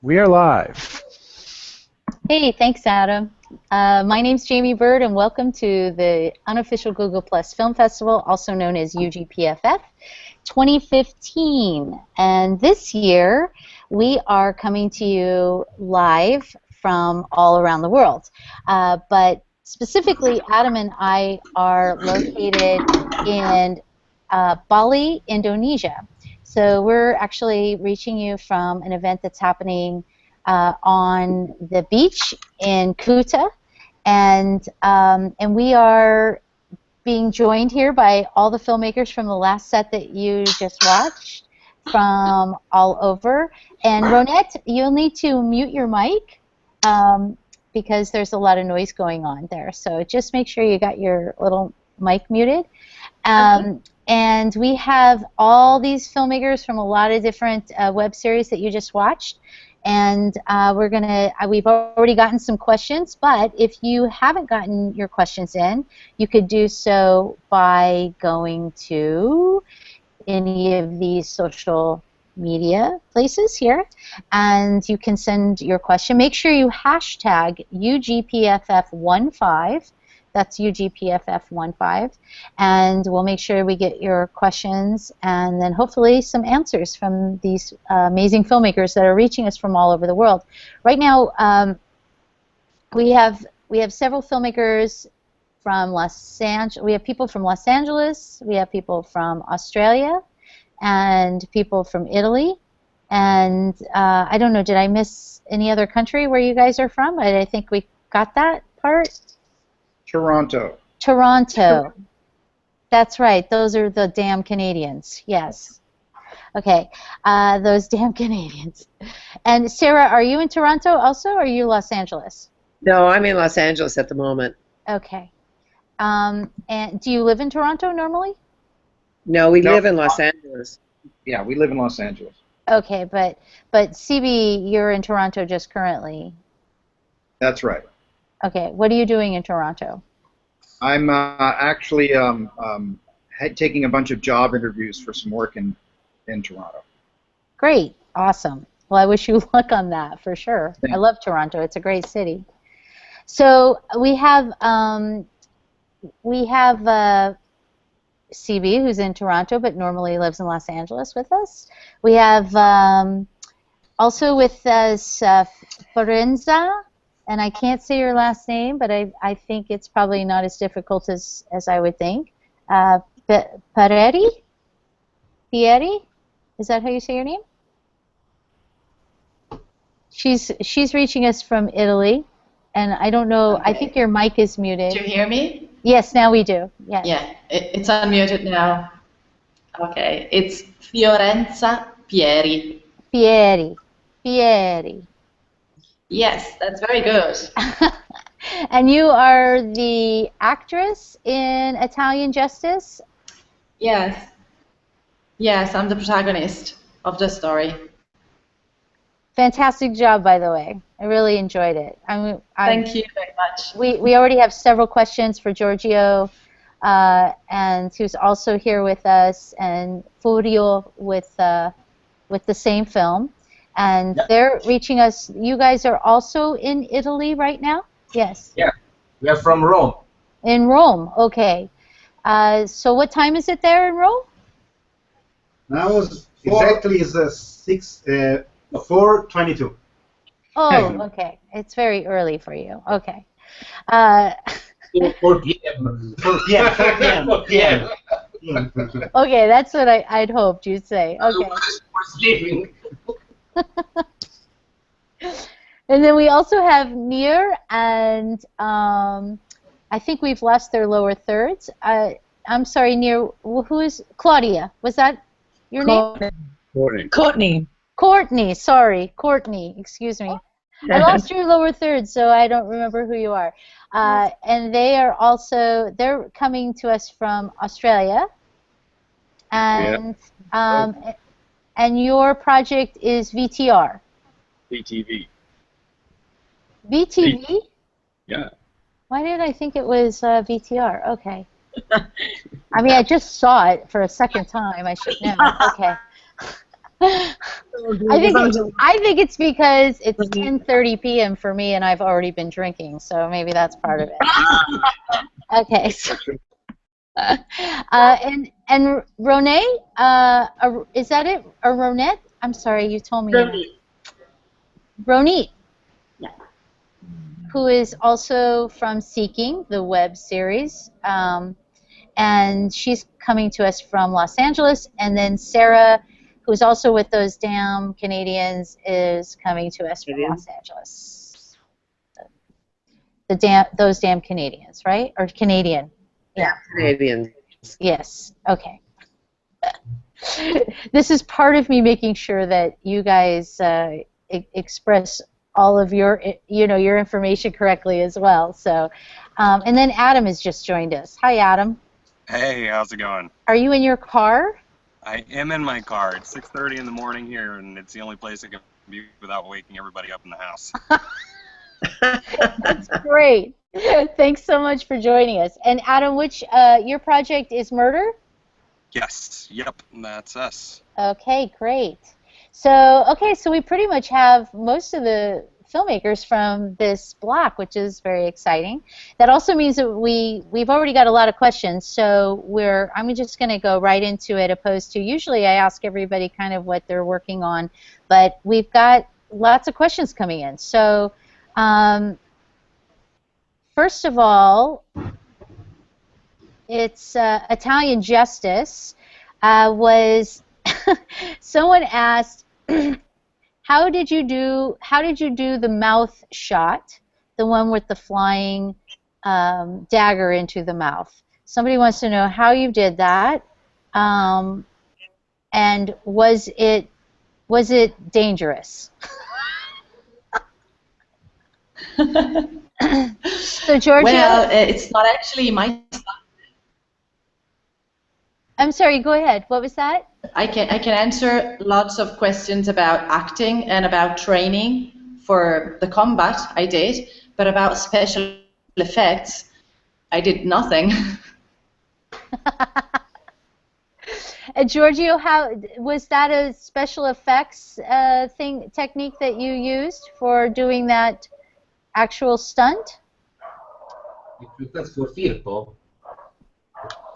We are live. Hey, thanks, Adam. My name's Jamie Bird, and welcome to the unofficial Google Plus Film Festival, also known as UGPFF 2015. And this year, we are coming to you live from all around the world. But specifically, Adam and I are located in Bali, Indonesia. So we're actually reaching you from an event that's happening on the beach in Kuta, and we are being joined here by all the filmmakers from the last set that you just watched from all over. And Ronette, you'll need to mute your mic because there's a lot of noise going on there. So just make sure you got your little mic muted. And we have all these filmmakers from a lot of different web series that you just watched. And we've already gotten some questions, but if you haven't gotten your questions in, you could do so by going to any of these social media places here, and you can send your question. Make sure you hashtag UGPFF15. That's UGPFF15, and we'll make sure we get your questions and then hopefully some answers from these amazing filmmakers that are reaching us from all over the world. Right now, we have several filmmakers from Los Angeles. We have people from Los Angeles. We have people from Australia, and people from Italy. And I don't know, did I miss any other country where you guys are from? I think we got that part. Toronto. Toronto. That's right. Those are the damn Canadians. Yes. Okay. Those damn Canadians. And Sarah, are you in Toronto also, or are you Los Angeles? No, I'm in Los Angeles at the moment. Okay. And do you live in Toronto normally? No, we live in Los Angeles. Yeah, we live in Los Angeles. Okay, but CB, you're in Toronto just currently. That's right. Okay, what are you doing in Toronto? I'm actually taking a bunch of job interviews for some work in Toronto. Great, awesome. Well, I wish you luck on that for sure. I love Toronto. It's a great city. So we have CB, who's in Toronto but normally lives in Los Angeles with us. We have also with us Forenza. And I can't say your last name, but I think it's probably not as difficult as I would think. Pieri? Is that how you say your name? She's reaching us from Italy, and I don't know. Okay. I think your mic is muted. Do you hear me? Yes, now we do. Yes. Yeah, it's unmuted now. Okay, it's Fiorenza Pieri. Pieri. Yes, that's very good. And you are the actress in Italian Justice? Yes. Yes, I'm the protagonist of the story. Fantastic job, by the way. I really enjoyed it. Thank you very much. We already have several questions for Giorgio, and who's also here with us, and Furio with the same film. And they're reaching us. You guys are also in Italy right now? Yes. Yeah, we are from Rome. In Rome, okay. So what time is it there in Rome? Now exactly is 4:22. Oh, okay. It's very early for you. Okay. 4 p.m. 4 p.m. 4 p.m. Okay, that's what I'd hoped you'd say. Okay. We're sleeping. And then we also have Nir, and I think we've lost their lower thirds. I'm sorry, Nir. Who is Claudia? Was that your name? Courtney. Sorry, Courtney. Excuse me. I lost your lower thirds, so I don't remember who you are. And they're coming to us from Australia, and and your project is VTR. BTV. BTV? Yeah. Why did I think it was VTR? Okay. I mean, I just saw it for a second time. I should know. Okay. I think it's because it's 10:30 p.m. for me and I've already been drinking, so maybe that's part of it. Okay. So, and Ronée, is that it? Or Ronette? I'm sorry, you told me. Ronit. Yeah. Who is also from Seeking, the web series. And she's coming to us from Los Angeles. And then Sarah, who's also with those damn Canadians, is coming to us from Los Angeles. Those damn Canadians, right? Or Canadian? Yeah, Canadians. Yes. Okay. This is part of me making sure that you guys express all of your, your information correctly as well. So, and then Adam has just joined us. Hi, Adam. Hey, how's it going? Are you in your car? I am in my car. It's 6:30 in the morning here, and it's the only place I can be without waking everybody up in the house. That's great. Thanks so much for joining us. And Adam, your project is Murder? Yes. Yep. That's us. Okay, great. So we pretty much have most of the filmmakers from this block, which is very exciting. That also means that we've already got a lot of questions, so I'm just going to go right into it, opposed to usually I ask everybody kind of what they're working on, but we've got lots of questions coming in. So first of all, it's Italian Justice was someone asked, how did you do the mouth shot, the one with the flying dagger into the mouth? Somebody wants to know how you did that, and was it dangerous? So Georgia, well, it's not actually my. I'm sorry. Go ahead. What was that? I can answer lots of questions about acting and about training for the combat I did, but about special effects, I did nothing. Giorgio, how was that a special effects technique that you used for doing that actual stunt? That's for Firpo.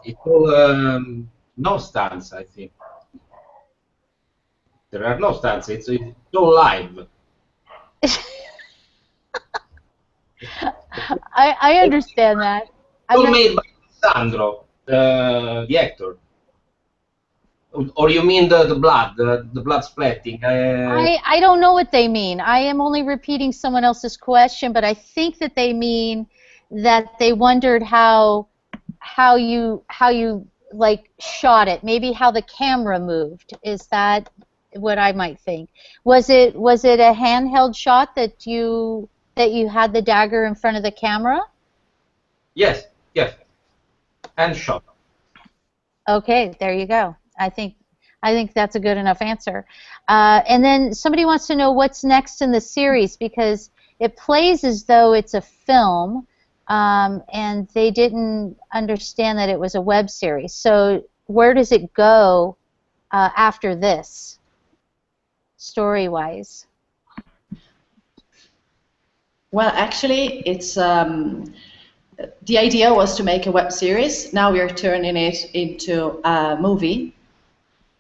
It's all no stunts, I think. There are no stunts. It's all live. I understand that. All made by Sandro, the actor. Or you mean the blood, the blood splatting? I don't know what they mean. I am only repeating someone else's question, but I think that they mean that they wondered how you like shot it, maybe how the camera moved. Is that what I might think? Was it a handheld shot that you had the dagger in front of the camera? Yes, and shot. Okay, there you go. I think that's a good enough answer. And then somebody wants to know what's next in the series, because it plays as though it's a film, and they didn't understand that it was a web series. So where does it go after this, story-wise? Well, actually, it's the idea was to make a web series. Now we are turning it into a movie,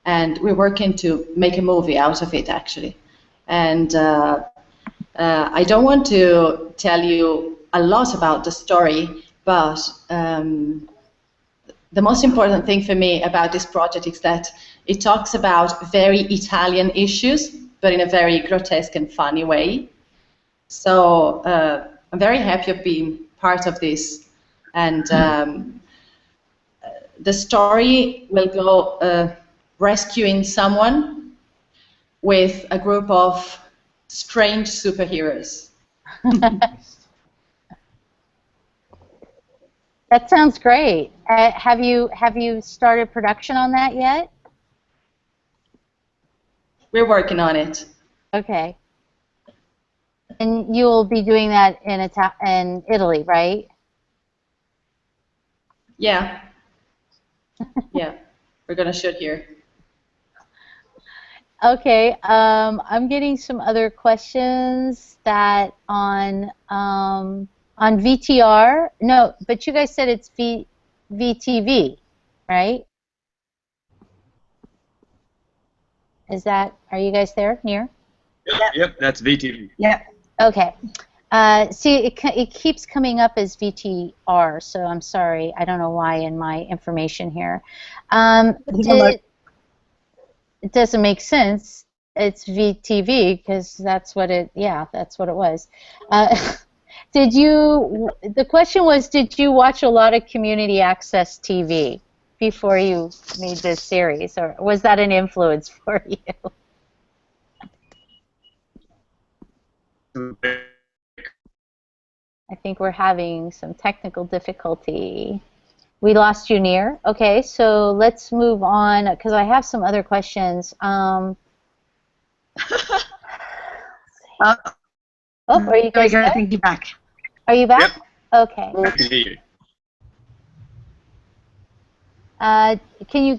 and we're working to make a movie out of it, actually. And I don't want to tell you a lot about the story, but the most important thing for me about this project is that it talks about very Italian issues, but in a very grotesque and funny way. So I'm very happy of being part of this, and the story will go rescuing someone with a group of strange superheroes. That sounds great. Have you started production on that yet? We're working on it. Okay. And you will be doing that in Italy, right? Yeah. Yeah. We're going to shoot here. Okay, I'm getting some other questions that on VTR. No, but you guys said it's VTV, right? Are you guys there, near? Yep, that's VTV. Yep. Okay. See, it keeps coming up as VTR, so I'm sorry. I don't know why in my information here. It doesn't make sense. It's VTV because that's what it. Yeah, that's what it was. The question was, did you watch a lot of community access TV before you made this series, or was that an influence for you? I think we're having some technical difficulty. We lost you near. Okay, so let's move on because I have some other questions. Oh, are you guys there? I think you're back. Are you back? Yep. Okay. I can hear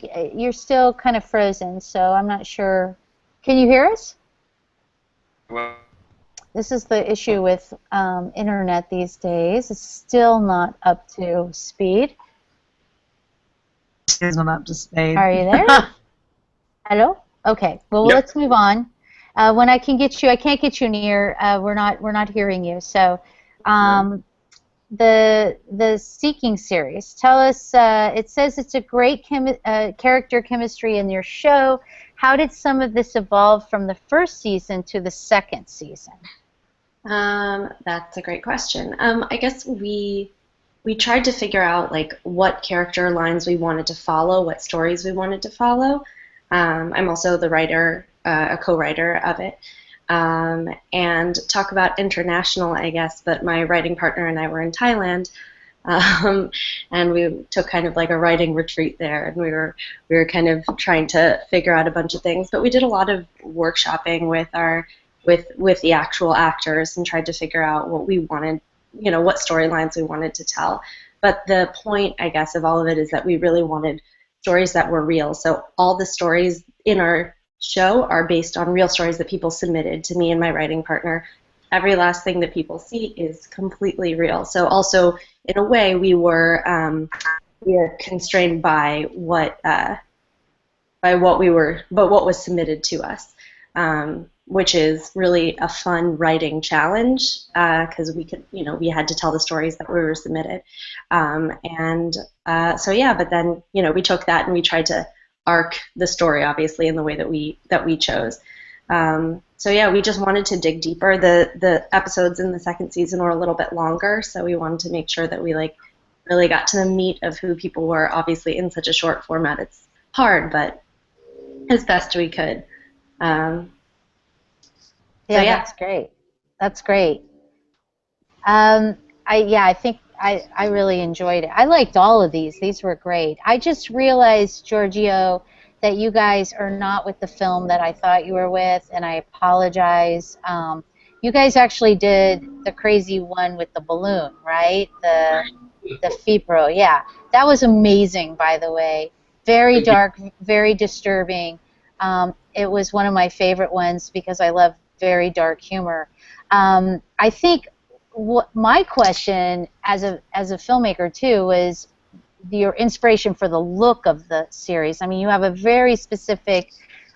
you. You're still kind of frozen, so I'm not sure. Can you hear us? Well, this is the issue with internet these days. It's still not up to speed. It's not up to speed. Are you there? Hello? Okay. Well, yep. Let's move on. When I can get you, I can't get you near. We're not hearing you. So, the Seeking series. Tell us. It says it's a great character chemistry in your show. How did some of this evolve from the first season to the second season? That's a great question. I guess we tried to figure out like what character lines we wanted to follow, what stories we wanted to follow. I'm also the writer, a co-writer of it, and talk about international, I guess. But my writing partner and I were in Thailand, and we took kind of like a writing retreat there, and we were kind of trying to figure out a bunch of things. But we did a lot of workshopping with the actual actors and tried to figure out what we wanted, what storylines we wanted to tell. But the point, I guess, of all of it is that we really wanted stories that were real. So all the stories in our show are based on real stories that people submitted to me and my writing partner. Every last thing that people see is completely real. So also, in a way, we were constrained by what was submitted to us. Which is really a fun writing challenge because we could, we had to tell the stories that we were submitted, so yeah. But then, we took that and we tried to arc the story, obviously, in the way that we chose. So yeah, we just wanted to dig deeper. The episodes in the second season were a little bit longer, so we wanted to make sure that we really got to the meat of who people were. Obviously, in such a short format, it's hard, but as best we could. Yeah, that's great. That's great. I think I really enjoyed it. I liked all of these. These were great. I just realized, Giorgio, that you guys are not with the film that I thought you were with, and I apologize. You guys actually did the crazy one with the balloon, right? The Fibro. Yeah, that was amazing, by the way. Very dark, very disturbing. It was one of my favorite ones because I love very dark humor. I think my question as a filmmaker too was your inspiration for the look of the series. I mean, you have a very specific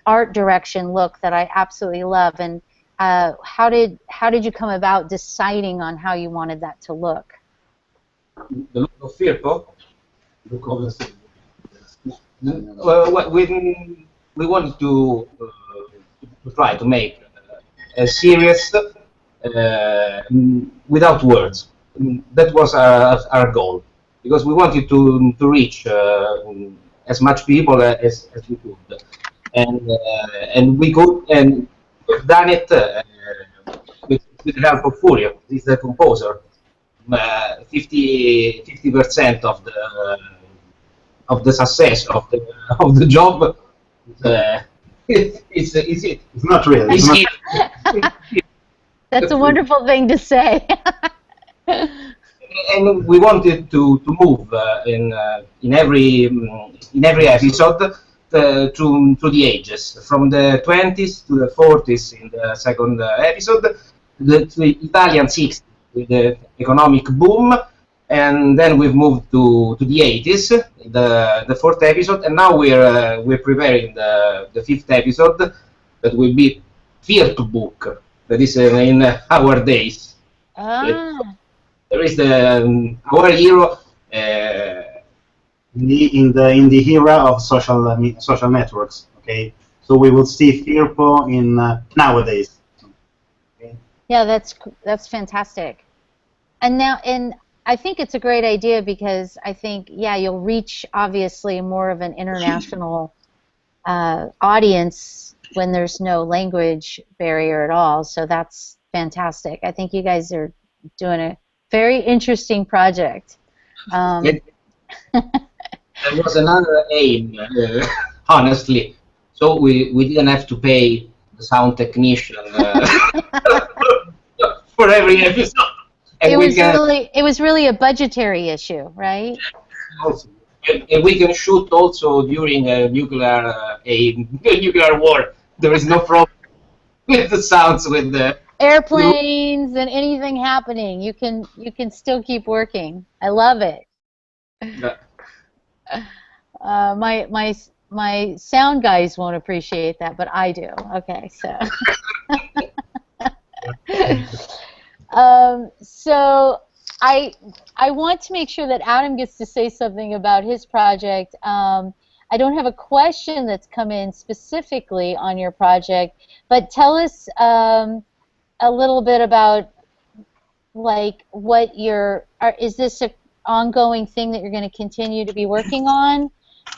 art direction look that I absolutely love. And how did you come about deciding on how you wanted that to look? The look of Firpo. We wanted to try to make a series without words. That was our goal, because we wanted to reach as much people as we could, and we could, and we've done it with the help of Furio. He's the composer. 50% of the success of the job. It's not real. That's a wonderful thing to say. And we wanted to move in every episode to the ages, from the 20s to the 40s in the second episode, the Italian 60s with the economic boom, and then we've moved to the 80s, the fourth episode, and now we're preparing the fifth episode that will be Fear to Book, that is in our days. Ah. There is our hero. In the era of social networks. Okay, so we will see Firpo in nowadays. Okay? Yeah, that's fantastic. And I think it's a great idea because I think you'll reach obviously more of an international audience when there's no language barrier at all. So that's fantastic. I think you guys are doing a very interesting project. There was another aim, honestly. So we didn't have to pay the sound technician for every episode. And it was really a budgetary issue, right? Also, and we can shoot also during a nuclear war. There is no problem with the sounds with the airplanes and anything happening. You can still keep working. I love it. Yeah. My sound guys won't appreciate that, but I do. Okay, so so I want to make sure that Adam gets to say something about his project. I don't have a question that's come in specifically on your project, but tell us a little bit about like what is this a ongoing thing that you're going to continue to be working on?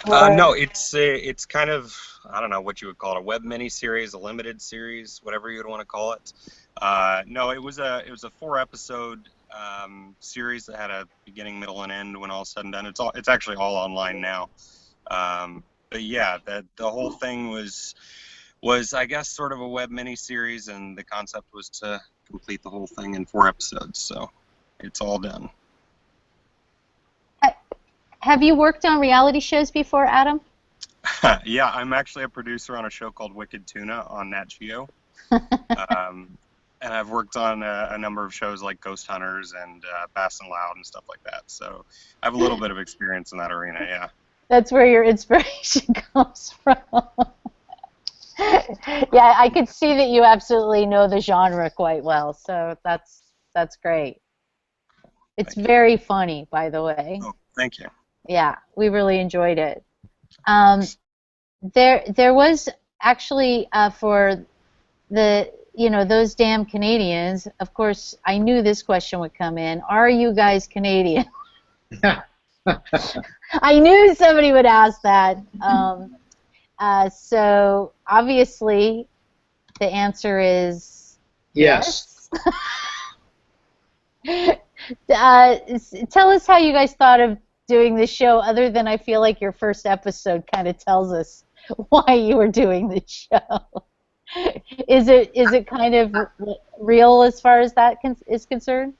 No, it's kind of, I don't know what you would call it, a web mini-series, a limited series, whatever you would want to call it. No, it was a 4-episode series that had a beginning, middle, and end when all said and done. It's actually all online now. But yeah, the whole thing was I guess sort of a web mini-series, and the concept was to complete the whole thing in 4 episodes. So it's all done. Have you worked on reality shows before, Adam? Yeah, I'm actually a producer on a show called Wicked Tuna on Nat Geo. And I've worked on a number of shows like Ghost Hunters and Bass and Loud and stuff like that. So I have a little bit of experience in that arena, yeah. That's where your inspiration comes from. Yeah, I could see that you absolutely know the genre quite well. So that's great. It's very funny, by the way. Oh, thank you. Yeah, we really enjoyed it. There was actually for those damn Canadians. Of course, I knew this question would come in. Are you guys Canadian? I knew somebody would ask that. So obviously, the answer is yes. Tell us how you guys thought of doing this show, other than I feel like your first episode kind of tells us why you were doing this show. Is it kind of real as far as that is concerned?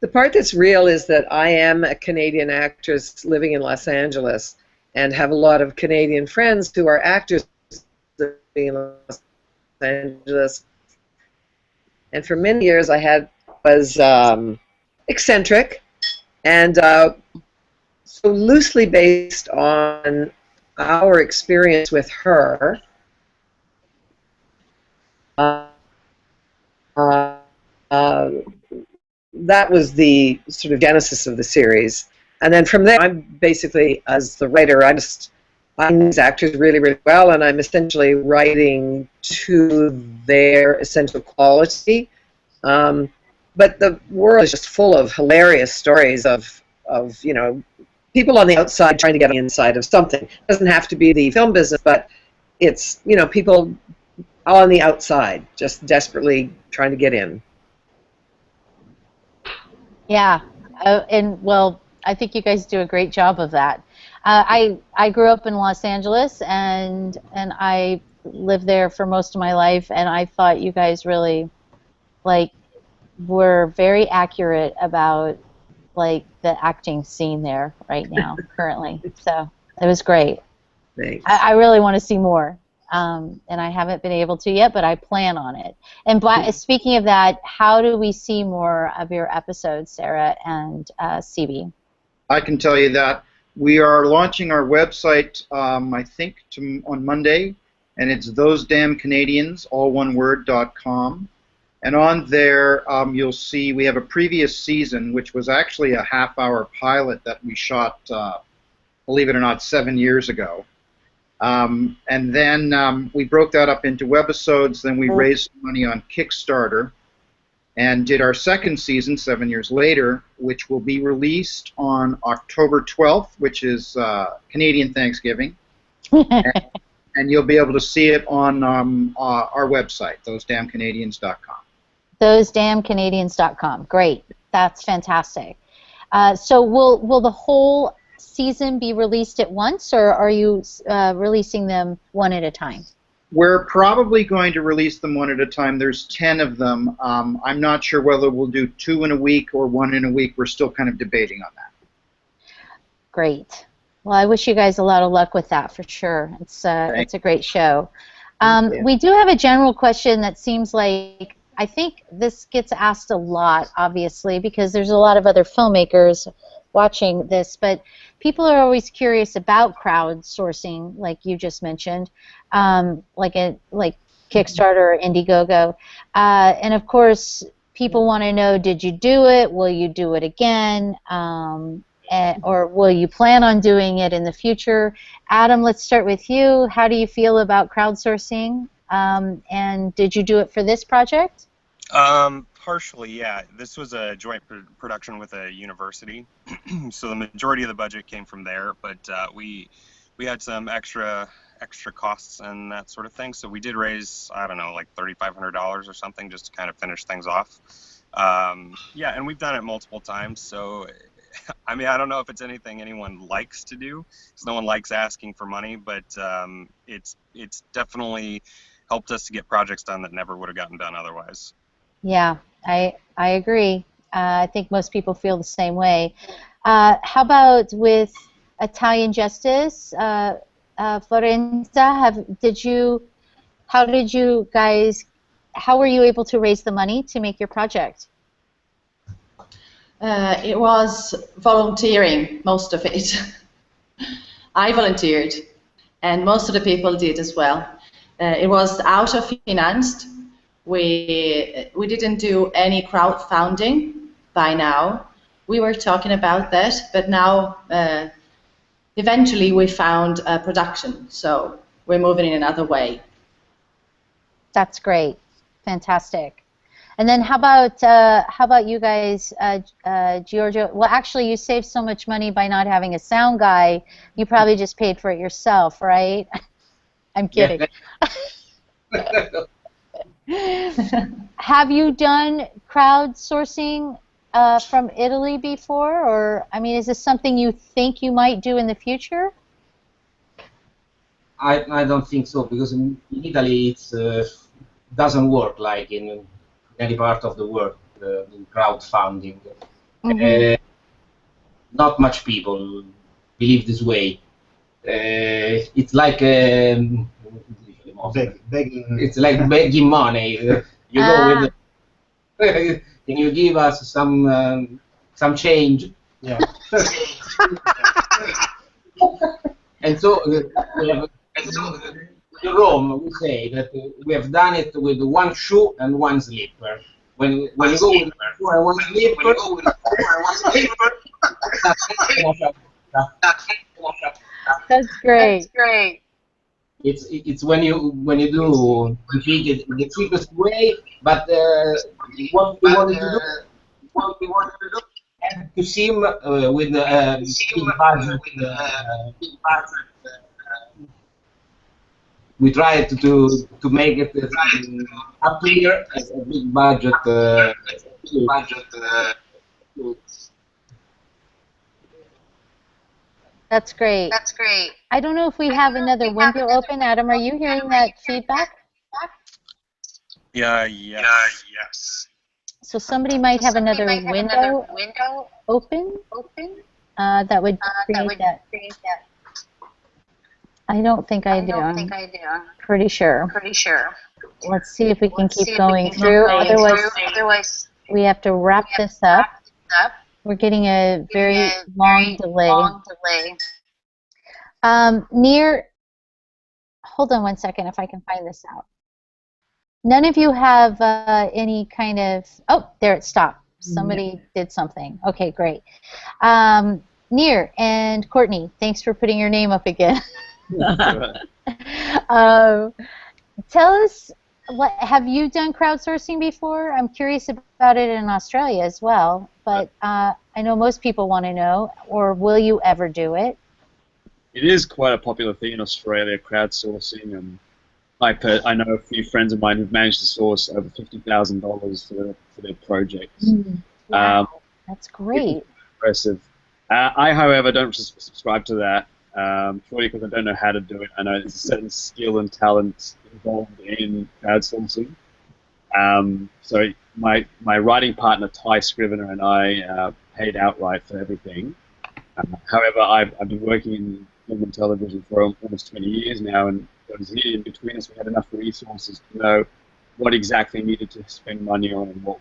The part that's real is that I am a Canadian actress living in Los Angeles and have a lot of Canadian friends who are actors living in Los Angeles. And for many years I was eccentric and so loosely based on our experience with her, that was the sort of genesis of the series. And then from there, I'm basically, as the writer, I know these actors really, really well, and I'm essentially writing to their essential quality. But the world is just full of hilarious stories of people on the outside trying to get on the inside of something. It doesn't have to be the film business, but it's, people on the outside just desperately trying to get in. Yeah, and well, I think you guys do a great job of that. I grew up in Los Angeles, and I lived there for most of my life, and I thought you guys really, were very accurate about, the acting scene there right now, currently. So it was great. Thanks. I really want to see more, and I haven't been able to yet, but I plan on it. And speaking of that, how do we see more of your episodes, Sarah and CB? I can tell you that we are launching our website, I think, on Monday, and it's thosedamncanadians, all one word, .com. And on there, you'll see we have a previous season, which was actually a half-hour pilot that we shot, believe it or not, 7 years ago. And then we broke that up into webisodes. Then we raised money on Kickstarter and did our second season 7 years later, which will be released on October 12th, which is Canadian Thanksgiving. And you'll be able to see it on our website, thosedamncanadians.com. Thosedamncanadians.com. Great. That's fantastic. So will the whole season be released at once, or are you releasing them one at a time? We're probably going to release them one at a time. There's 10 of them. I'm not sure whether we'll do 2 in a week or 1 in a week. We're still kind of debating on that. Great. Well, I wish you guys a lot of luck with that for sure. It's a great show. We do have a general question that seems like, I think this gets asked a lot, obviously, because there's a lot of other filmmakers watching this, but people are always curious about crowdsourcing, like you just mentioned, like Kickstarter or Indiegogo. And of course, people want to know, did you do it? Will you do it again? Or will you plan on doing it in the future? Adam, let's start with you. How do you feel about crowdsourcing? And did you do it for this project? Partially, yeah. This was a joint production with a university, so the majority of the budget came from there. But we had some extra costs and that sort of thing. So we did raise, I don't know, like $3,500 or something, just to kind of finish things off. Yeah, and we've done it multiple times. So I mean, I don't know if it's anything anyone likes to do, because no one likes asking for money, but it's definitely helped us to get projects done that never would have gotten done otherwise. Yeah, I agree. I think most people feel the same way. How about with Italian Justice, Florenza? How were you able to raise the money to make your project? It was volunteering, most of it. I volunteered, and most of the people did as well. It was auto-financed. We didn't do any crowdfunding by now. We were talking about that, but now eventually we found a production, so we're moving in another way. That's great, fantastic. And then how about you guys, Giorgio? Well, actually, you saved so much money by not having a sound guy. You probably just paid for it yourself, right? I'm kidding. Have you done crowdsourcing from Italy before, or I mean, is this something you think you might do in the future? I don't think so, because in Italy it doesn't work like in any part of the world, in crowdfunding. Not much people believe this way. It's like it's like begging money. You go with can you give us some change? Yeah. And so in Rome, we say that we have done it with one shoe and one slipper. When you go with one shoe and one slipper, That's great. it's when you do the cheapest way, but what we wanted to do to seem with big budget. We tried to make it appear as a big budget. That's great. I don't know if we have another window open. Adam, are you hearing that feedback? Yes. So somebody might have another window open that would create that. I don't think I do. I'm pretty sure. Let's see if we can keep going through. Otherwise, we have to wrap this up. We're getting a very long delay. Near, hold on one second if I can find this out. None of you have any kind of, oh, there it stopped. Somebody did something. Okay, great. Near and Courtney, thanks for putting your name up again. Tell us, have you done crowdsourcing before? I'm curious about it in Australia as well, but I know most people want to know, or will you ever do it? It is quite a popular thing in Australia, crowdsourcing, and I know a few friends of mine who've managed to source over $50,000 for their projects. Wow, that's great. Impressive. I, however, don't subscribe to that, purely because I don't know how to do it. I know there's a certain skill and talent involved in crowdsourcing. So my writing partner, Ty Scrivener, and I paid outright for everything. However, I've been working in film and television for almost 20 years now, and it was here in between us we had enough resources to know what exactly needed to spend money on and what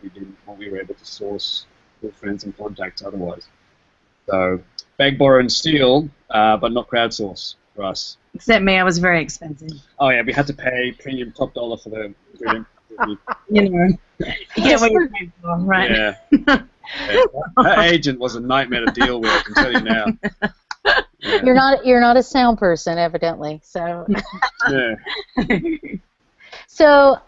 we were able to source with friends and contacts otherwise. So beg, borrow, and steal, but not crowdsource for us. Except me, I was very expensive. Oh yeah, we had to pay premium top dollar for the. You know, you get what you pay for, right? Yeah. Her agent was a nightmare to deal with, I can tell you now. Yeah. You're not a sound person, evidently. So. Yeah. So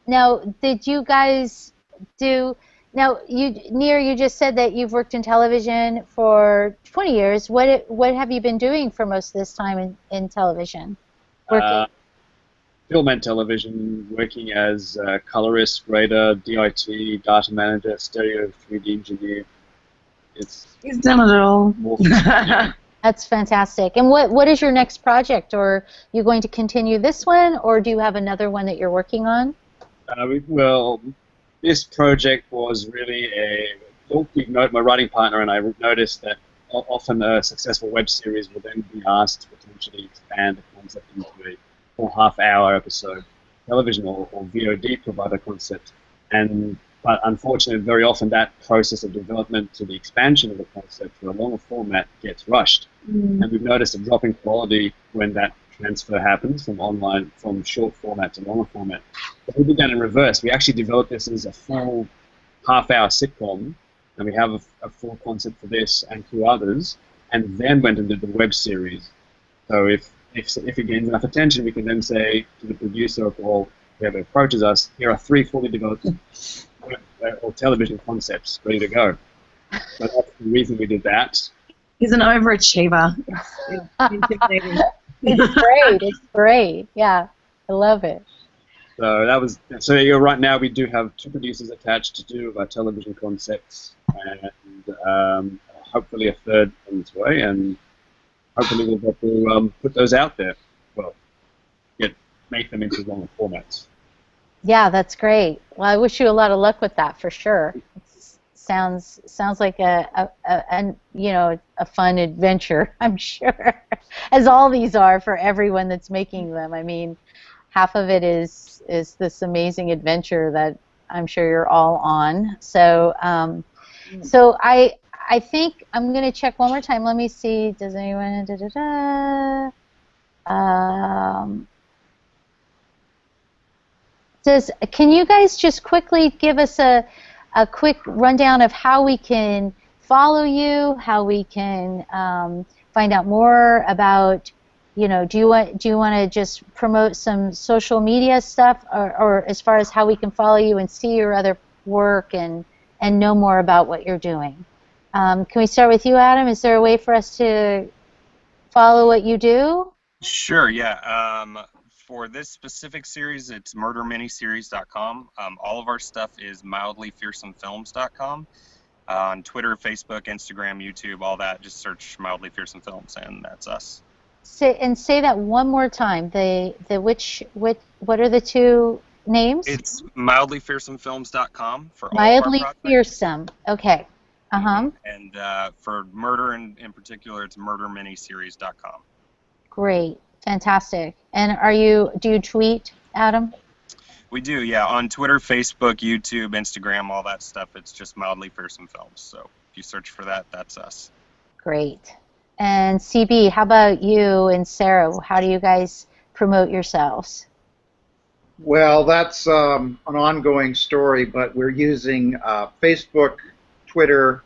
now, did you guys do? Now, you just said that you've worked in television for 20 years. What have you been doing for most of this time in television? Working. Film and television, working as a colorist, grader, DIT, data manager, stereo 3D engineer. He's done it all. That's fantastic. And what is your next project? Or are you going to continue this one, or do you have another one that you're working on? Well, this project was really my writing partner and I noticed that often a successful web series will then be asked to potentially expand the concept into a full half-hour episode television or VOD provider concept. But unfortunately, very often that process of development to the expansion of the concept for a longer format gets rushed. And we've noticed a drop in quality when that transfer happens from short format to longer format. But we did that in reverse. We actually developed this as a full half-hour sitcom, and we have a full concept for this and 2 others, and then went and did the web series. So if it gains enough attention, we can then say to the producer or whoever approaches us, here are 3 fully developed or television concepts ready to go. So that's the reason we did that. He's an overachiever. It's great. It's great. Yeah, I love it. So you're right. Now we do have 2 producers attached to 2 of our television concepts, and hopefully a 3rd on its way, and hopefully we'll get to put those out there. Well, make them into longer formats. Yeah, that's great. Well, I wish you a lot of luck with that for sure. Sounds like a fun adventure, I'm sure, as all these are for everyone that's making them. I mean, half of it is this amazing adventure that I'm sure you're all on. So so I think I'm going to check one more time. Let me see. Does anyone can you guys just quickly give us a quick rundown of how we can follow you, how we can find out more about, do you want to just promote some social media stuff, or as far as how we can follow you and see your other work and know more about what you're doing? Can we start with you, Adam? Is there a way for us to follow what you do? Sure, yeah. For this specific series, it's murderminiseries.com. All of our stuff is mildlyfearsomefilms.com. On Twitter, Facebook, Instagram, YouTube, all that, just search Mildly Fearsome Films, and that's us. Say that one more time. What are the 2 names? It's mildlyfearsomefilms.com for all Mildly of our projects. Fearsome. Okay. And for murder in particular, it's murderminiseries.com. Great. Fantastic. And do you tweet, Adam? We do, yeah. On Twitter, Facebook, YouTube, Instagram, all that stuff. It's just Mildly Fearsome Films. So if you search for that, that's us. Great. And CB, how about you and Sarah? How do you guys promote yourselves? Well, that's an ongoing story, but we're using Facebook, Twitter.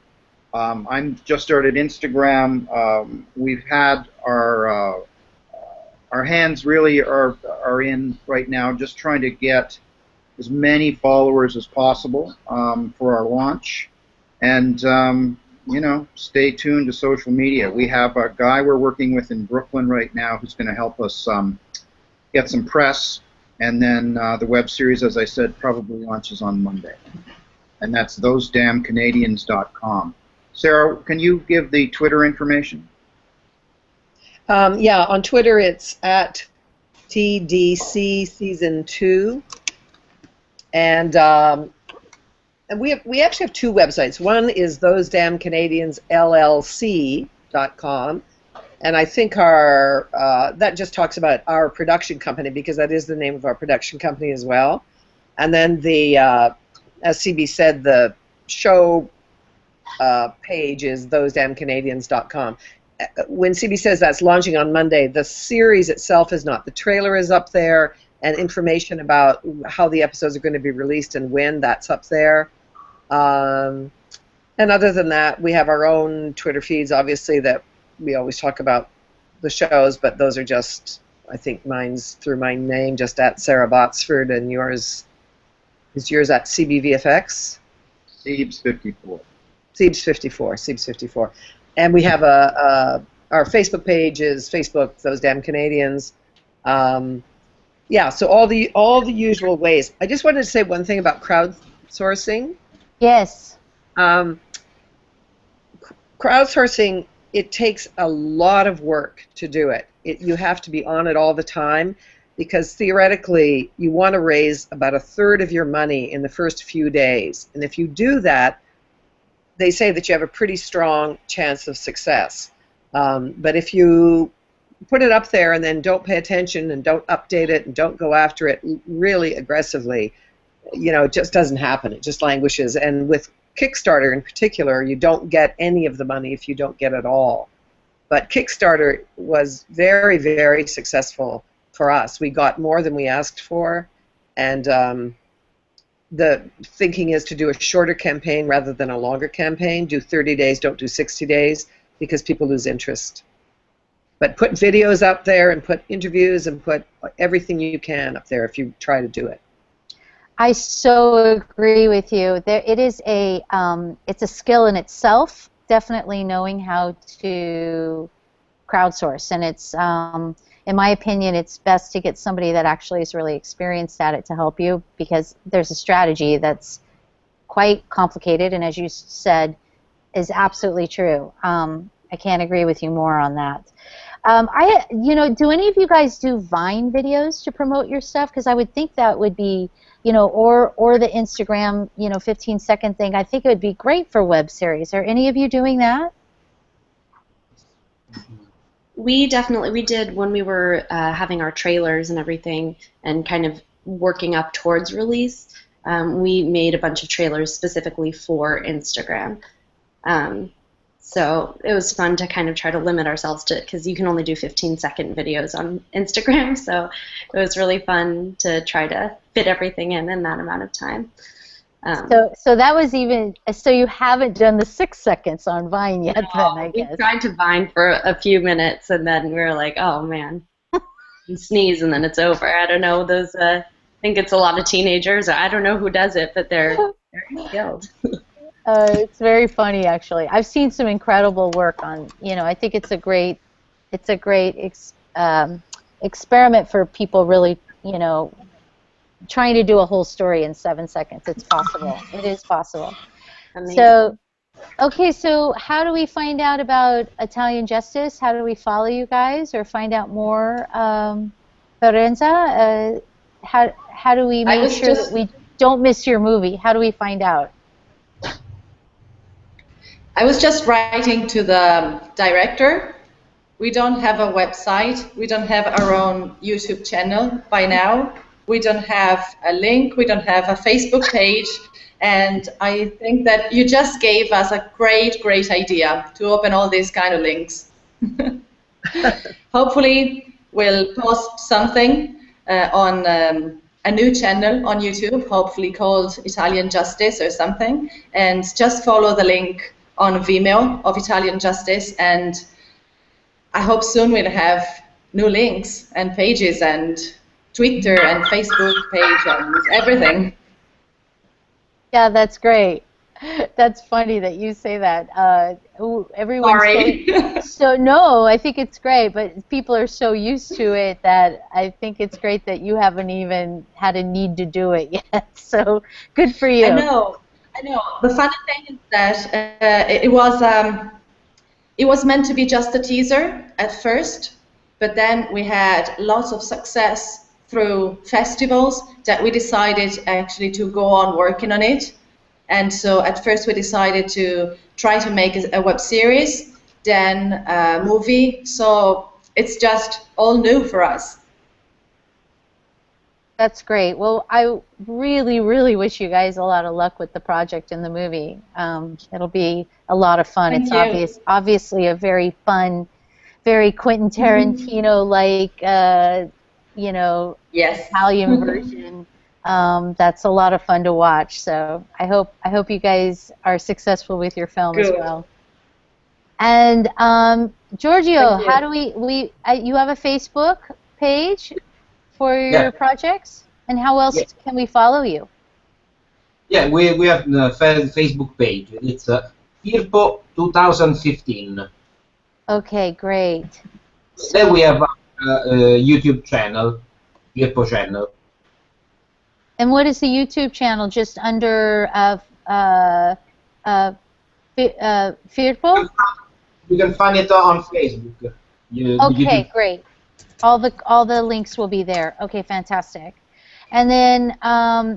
I'm just started Instagram. We've had our hands really are in right now, just trying to get as many followers as possible for our launch, and you know, stay tuned to social media. We have a guy we're working with in Brooklyn right now who's going to help us get some press, and then the web series, as I said, probably launches on Monday, and that's thosedamncanadians.com. Sarah, can you give the Twitter information? Yeah, on Twitter it's at TDC Season 2, and we actually have two websites. One is thosedamncanadiansllc.com, and I think our that just talks about our production company, because that is the name of our production company as well. And then the as CB said, the show page is thosedamncanadians.com. When CB says that's launching on Monday, the series itself is not. The trailer is up there, and information about how the episodes are going to be released and when, that's up there. And other than that, we have our own Twitter feeds, obviously, that we always talk about the shows, but those are just, I think mine's through my name, just at Sarah Botsford, and yours is at CBVFX? Siebes54. Siebes54. And we have our Facebook page is Facebook Those Damn Canadians. Yeah, so all the usual ways. I just wanted to say one thing about crowdsourcing. Yes. Crowdsourcing, it takes a lot of work to do it. You have to be on it all the time, because theoretically you want to raise about 1/3 of your money in the first few days. And if you do that, they say that you have a pretty strong chance of success. But if you put it up there and then don't pay attention and don't update it and don't go after it really aggressively, you know, it just doesn't happen. It just languishes. And with Kickstarter in particular, you don't get any of the money if you don't get it all. But Kickstarter was very, very successful for us. We got more than we asked for, and the thinking is to do a shorter campaign rather than a longer campaign. Do 30 days, don't do 60 days, because people lose interest. But put videos up there and put interviews and put everything you can up there if you try to do it. I so agree with you. It is it's a skill in itself, definitely knowing how to crowdsource, and it's in my opinion, it's best to get somebody that actually is really experienced at it to help you, because there's a strategy that's quite complicated, and as you said, is absolutely true. I can't agree with you more on that. Do any of you guys do Vine videos to promote your stuff? Because I would think that would be, or the Instagram, 15-second thing. I think it would be great for web series. Are any of you doing that? We did when we were having our trailers and everything and kind of working up towards release. We made a bunch of trailers specifically for Instagram. So it was fun to kind of try to limit ourselves to, because you can only do 15-second videos on Instagram, so it was really fun to try to fit everything in that amount of time. So that was even, so you haven't done the 6 seconds on Vine yet, then, I guess. We tried to Vine for a few minutes, and then we were like, oh man, you sneeze and then it's over. I don't know, those, I think it's a lot of teenagers, I don't know who does it, but they're very skilled. It's very funny, actually. I've seen some incredible work on, I think it's a great experiment for people really, trying to do a whole story in 7 seconds. It's possible. It is possible. Amazing. So, okay, so how do we find out about Italian Justice? How do we follow you guys or find out more? Lorenza, how do we make sure that we don't miss your movie? How do we find out? I was just writing to the director We don't have a website. We don't have our own YouTube channel by now. We don't have a link. We don't have a Facebook page. And I think that you just gave us a great, great idea to open all these kind of links. Hopefully, we'll post something on a new channel on YouTube, hopefully called Italian Justice or something. And just follow the link on Vimeo of Italian Justice, and I hope soon we'll have new links and pages and Twitter and Facebook page and everything. Yeah, that's great. That's funny that you say that. Everyone's Sorry. so no, I think it's great, but people are so used to it that I think it's great that you haven't even had a need to do it yet. So good for you. I know. The funny thing is that it was meant to be just a teaser at first, but then we had lots of success through festivals that we decided actually to go on working on it. And so at first we decided to try to make a web series, then a movie. So it's just all new for us. That's great. Well, I really, really wish you guys a lot of luck with the project and the movie. It'll be a lot of fun. Thank It's you. obviously a very fun, very Quentin Tarantino-like, Yes. Italian version. That's a lot of fun to watch. So I hope you guys are successful with your film as Good. well. And Giorgio, Thank you. how do you have a Facebook page for your projects? And how else can we follow you? Yeah, we have a Facebook page. It's Firpo 2015. Okay, great. Then we have a YouTube channel, Firpo channel. And what is the YouTube channel? Just under Firpo? You can find it on Facebook. Okay, great. All the links will be there. Okay, fantastic. And then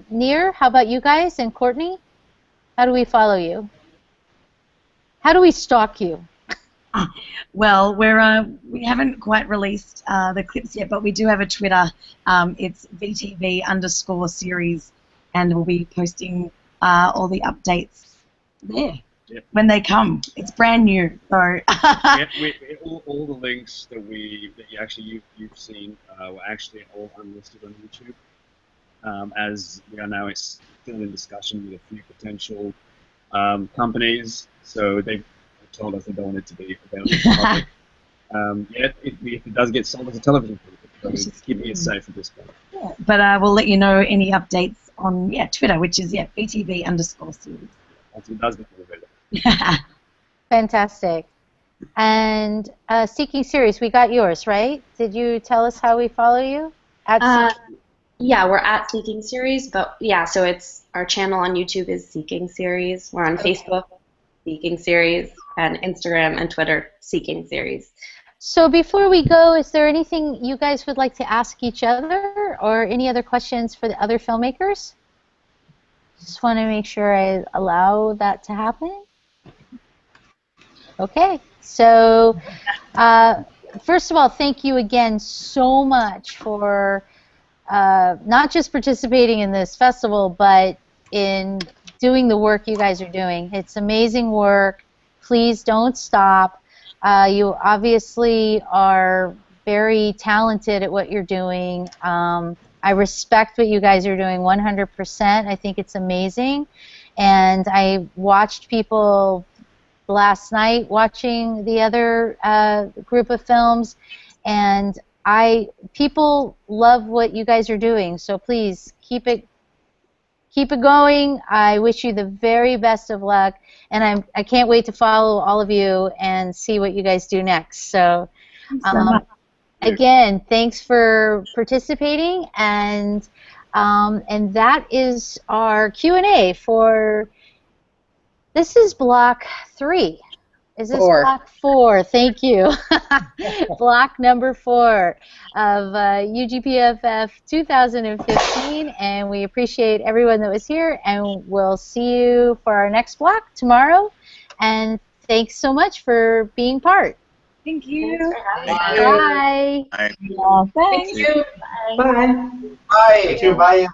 Nir, how about you guys and Courtney? How do we follow you? How do we stalk you? Well, we haven't quite released the clips yet, but we do have a Twitter. It's VTV_series, and we'll be posting all the updates there when they come. It's brand new, so. All the links that you've seen were actually all unlisted on YouTube, as we are now still in discussion with a few potential companies. So they've told us they don't want it to be available to the public. If it does get sold as a television program, so keeping it safe at this point. Yeah, but we'll let you know any updates on Twitter, which is VTV_series. Once it does become available. Fantastic. And Seeking Series, we got yours, right? Did you tell us how we follow you? Yeah, we're at Seeking Series, but so it's our channel on YouTube is Seeking Series. We're on Facebook, Seeking Series, and Instagram and Twitter, Seeking Series. So before we go, is there anything you guys would like to ask each other, or any other questions for the other filmmakers? Just want to make sure I allow that to happen. Okay, so first of all, thank you again so much for not just participating in this festival, but in doing the work you guys are doing. It's amazing work. Please don't stop. You obviously are very talented at what you're doing. I respect what you guys are doing 100%. I think it's amazing. And I watched people last night watching the other group of films, and people love what you guys are doing. So please keep it going. I wish you the very best of luck, and I can't wait to follow all of you and see what you guys do next. So, again, thanks for participating, and that is our Q&A for. This is block 3. Is this 4? Block 4? Thank you. Block number 4 of UGPFF 2015, and we appreciate everyone that was here, and we'll see you for our next block tomorrow, and thanks so much for being part. Thank you. Thanks for having Thank us. you. Bye. Bye. Yeah, thanks. Thank you. Bye. Bye. Thank you. Bye.